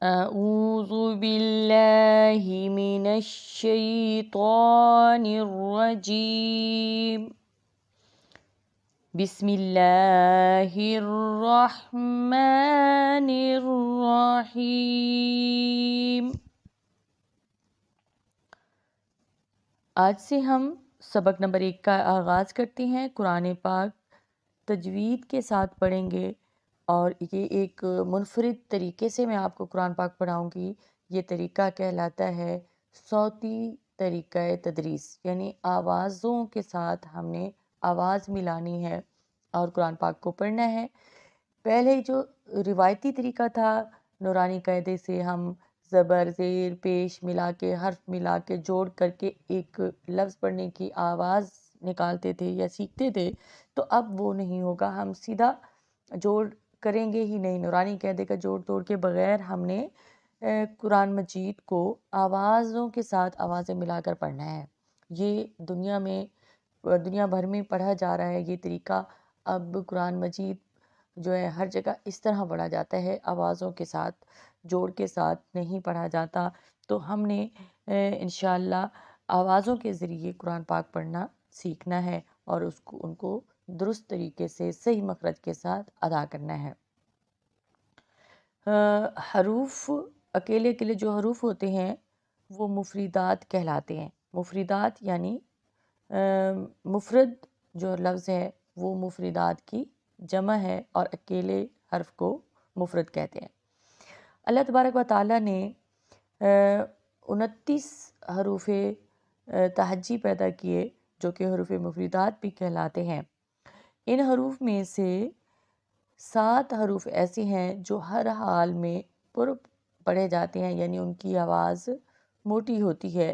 أعوذ بالله من الشيطان الرجيم بسم الله الرحمن الرحيم۔ آج سے ہم سبق نمبر 1 کا آغاز کرتے ہیں۔ قرآن پاک تجوید کے ساتھ پڑھیں گے اور یہ ایک منفرد طریقے سے میں آپ کو قرآن پاک پڑھاؤں گی۔ یہ طریقہ کہلاتا ہے صوتی طریقہ تدریس، یعنی آوازوں کے ساتھ ہم نے آواز ملانی ہے اور قرآن پاک کو پڑھنا ہے۔ پہلے جو روایتی طریقہ تھا، نورانی قاعدے سے ہم زبر زیر پیش ملا کے حرف ملا کے جوڑ کر کے ایک لفظ پڑھنے کی آواز نکالتے تھے یا سیکھتے تھے، تو اب وہ نہیں ہوگا۔ ہم سیدھا جوڑ کریں گے ہی نہیں، نورانی قاعدے کا جوڑ توڑ کے بغیر ہم نے قرآن مجید کو آوازوں کے ساتھ آوازیں ملا کر پڑھنا ہے۔ یہ دنیا بھر میں پڑھا جا رہا ہے یہ طریقہ۔ اب قرآن مجید جو ہے ہر جگہ اس طرح پڑھا جاتا ہے، آوازوں کے ساتھ، جوڑ کے ساتھ نہیں پڑھا جاتا۔ تو ہم نے انشاءاللہ آوازوں کے ذریعے قرآن پاک پڑھنا سیکھنا ہے اور ان کو درست طریقے سے صحیح مخرج کے ساتھ ادا کرنا ہے۔ حروف اکیلے اکیلے جو حروف ہوتے ہیں وہ مفردات کہلاتے ہیں۔ مفردات یعنی مفرد جو لفظ ہے وہ مفردات کی جمع ہے اور اکیلے حرف کو مفرد کہتے ہیں۔ اللہ تبارک و تعالیٰ نے 29 حروف تہجی پیدا کیے جو کہ حروف مفردات بھی کہلاتے ہیں۔ ان حروف میں سے 7 حروف ایسے ہیں جو ہر حال میں پر پڑھے جاتے ہیں، یعنی ان کی آواز موٹی ہوتی ہے۔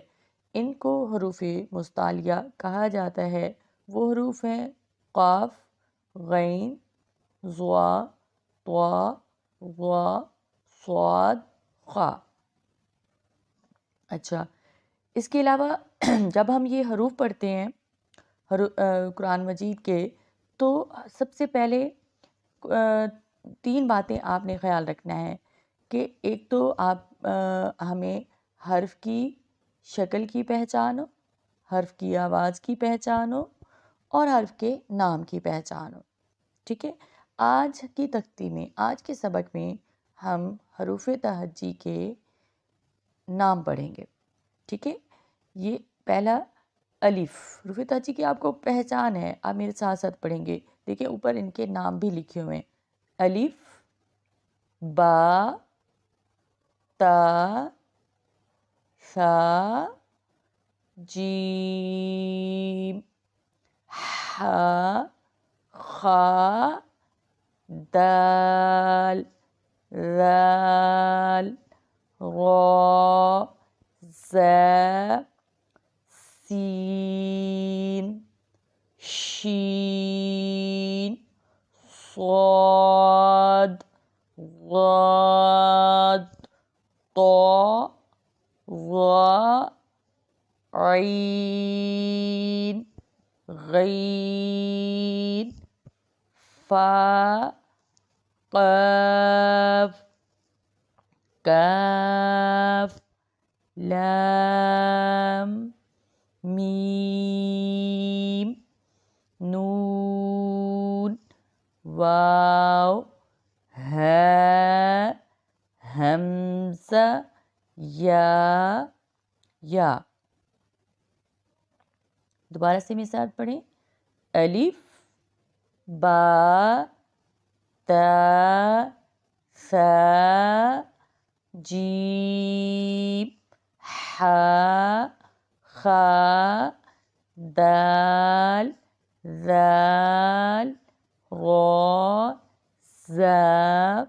ان کو حروف مستعلیہ کہا جاتا ہے۔ وہ حروف ہیں قاف، غین، ضا، طا، ظا، صاد، خا۔ اچھا، اس کے علاوہ جب ہم یہ حروف پڑھتے ہیں قرآن مجید کے، تو سب سے پہلے 3 باتیں آپ نے خیال رکھنا ہے کہ ایک تو آپ ہمیں حرف کی شکل کی پہچان ہو، حرف کی آواز کی پہچان ہو اور حرف کے نام کی پہچان ہو۔ ٹھیک ہے، آج کی تختی میں، آج کے سبق میں ہم حروف تہجی کے نام پڑھیں گے۔ ٹھیک ہے، یہ پہلا الف، حروف تہجی کی آپ کو پہچان ہے، آپ میرے ساتھ ساتھ پڑھیں گے۔ دیکھیں اوپر ان کے نام بھی لکھے ہوئے ہیں، الف، با، تا، ثا، جیم، ہا، خا، دال، ذال، را، زا، سین، شین، صاد، ضاد، طا، ظا، عین، غین، فا، قاف، کاف، لام، میم، نون، واو، ہاء، ہمزہ، یا۔ دوبارہ سے میرے ساتھ پڑھیں، الف، با، تا، ثا، جیم، ہا، خا، دال، ذال، را، زا،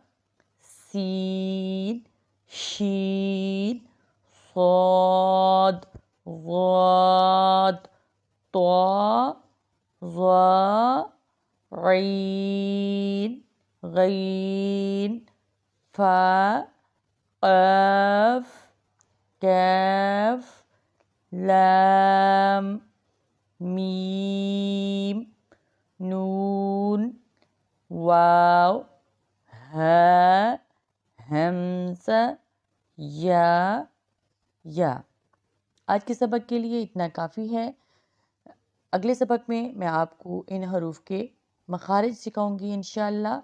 سین، شین، صاد، ضاد، طا، ظا، عین، غین، فا، قاف، کاف، لام، میم، نون، واو، ہاء، ہمزہ، یا آج کے سبق کے لیے اتنا کافی ہے۔ اگلے سبق میں آپ کو ان حروف کے مخارج سکھاؤں گی انشاءاللہ۔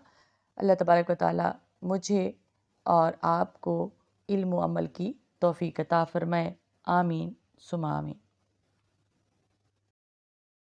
اللہ تبارک و تعالی مجھے اور آپ کو علم و عمل کی توفیق عطا فرمائے۔ آمین ثم آمین۔